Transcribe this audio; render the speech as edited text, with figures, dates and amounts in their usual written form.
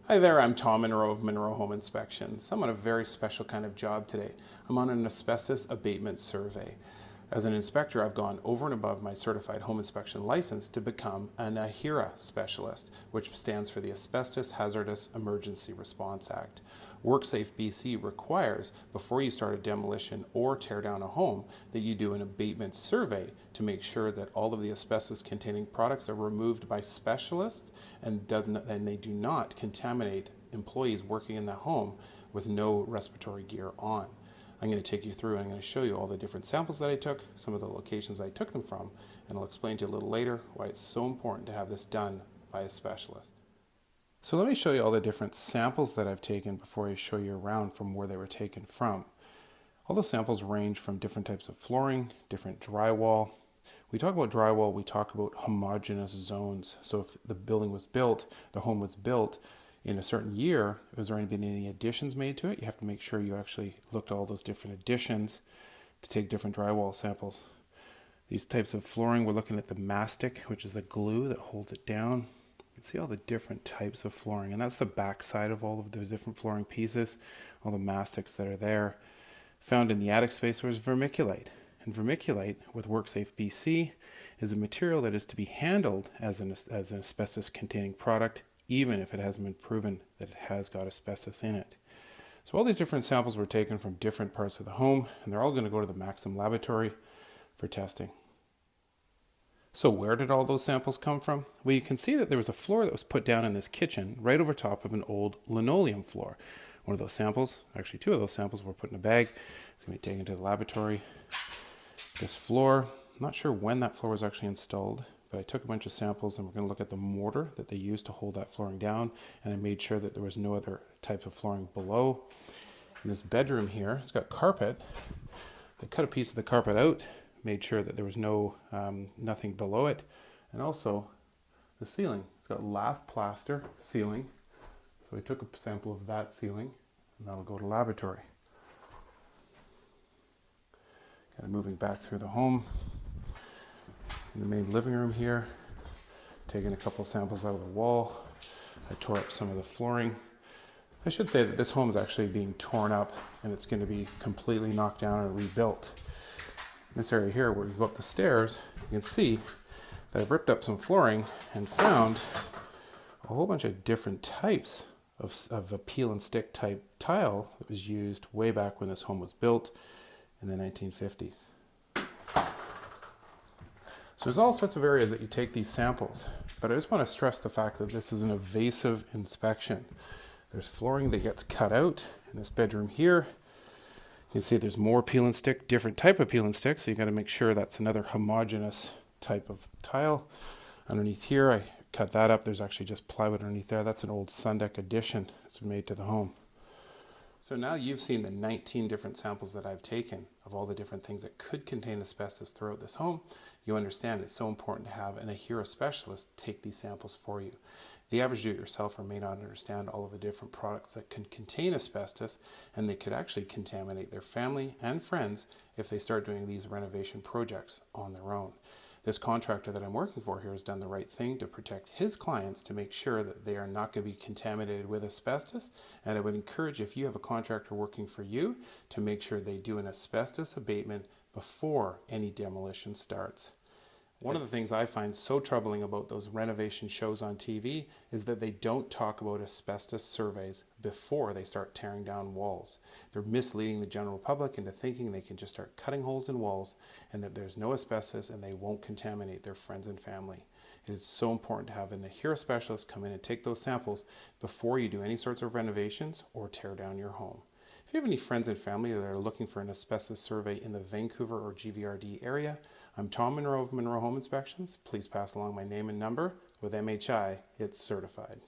Hi there, I'm Tom Monroe of Monroe Home Inspections. I'm on a very special kind of job today. I'm on an asbestos abatement survey. As an inspector, I've gone over and above my certified home inspection license to become an AHERA specialist, which stands for the Asbestos Hazardous Emergency Response Act. WorkSafe BC requires, before you start a demolition or tear down a home, that you do an abatement survey to make sure that all of the asbestos-containing products are removed by specialists and they do not contaminate employees working in the home with no respiratory gear on. I'm going to take you through and I'm going to show you all the different samples that I took, some of the locations I took them from, and I'll explain to you a little later why it's so important to have this done by a specialist. So let me show you all the different samples that I've taken before I show you around from where they were taken from. All the samples range from different types of flooring, different drywall. We talk about drywall, we talk about homogeneous zones. So if the building was built, the home was built in a certain year, has there been any additions made to it? You have to make sure you actually looked at all those different additions to take different drywall samples. These types of flooring, we're looking at the mastic, which is the glue that holds it down. You can see all the different types of flooring, and that's the back side of all of the different flooring pieces, all the mastics that are there. Found in the attic space was vermiculite. And vermiculite with WorkSafe BC is a material that is to be handled as an asbestos containing product, even if it hasn't been proven that it has got asbestos in it. So all these different samples were taken from different parts of the home, and they're all going to go to the Maxim laboratory for testing. So where did all those samples come from? Well, you can see that there was a floor that was put down in this kitchen right over top of an old linoleum floor. One of those samples, actually two of those samples, were put in a bag. It's going to be taken to the laboratory. This floor, I'm not sure when that floor was actually installed, but I took a bunch of samples and we're going to look at the mortar that they used to hold that flooring down, and I made sure that there was no other type of flooring below. In this bedroom here, it's got carpet. They cut a piece of the carpet out, made sure that there was nothing below it, and also the ceiling. It's got lath plaster ceiling, so we took a sample of that ceiling, and that'll go to laboratory. Kind of moving back through the home. In the main living room here, taking a couple of samples out of the wall. I tore up some of the flooring. I should say that this home is actually being torn up and it's going to be completely knocked down and rebuilt. In this area here where you go up the stairs, you can see that I've ripped up some flooring and found a whole bunch of different types of a peel and stick type tile that was used way back when this home was built in the 1950s. So there's all sorts of areas that you take these samples, but I just want to stress the fact that this is an evasive inspection. There's flooring that gets cut out in this bedroom here. You can see there's more peel and stick, different type of peel and stick, so you got to make sure that's another homogeneous type of tile. Underneath here, I cut that up. There's actually just plywood underneath there. That's an old Sundeck addition that's been made to the home. So now you've seen the 19 different samples that I've taken of all the different things that could contain asbestos throughout this home. You understand it's so important to have an AHERA specialist take these samples for you. The average do-it-yourselfer may not understand all of the different products that can contain asbestos, and they could actually contaminate their family and friends if they start doing these renovation projects on their own. This contractor that I'm working for here has done the right thing to protect his clients to make sure that they are not going to be contaminated with asbestos. And I would encourage, if you have a contractor working for you, to make sure they do an asbestos abatement before any demolition starts. One of the things I find so troubling about those renovation shows on TV is that they don't talk about asbestos surveys before they start tearing down walls. They're misleading the general public into thinking they can just start cutting holes in walls and that there's no asbestos and they won't contaminate their friends and family. It is so important to have an AHERA specialist come in and take those samples before you do any sorts of renovations or tear down your home. If you have any friends and family that are looking for an asbestos survey in the Vancouver or GVRD area, I'm Tom Monroe of Monroe Home Inspections. Please pass along my name and number. With MHI, it's certified.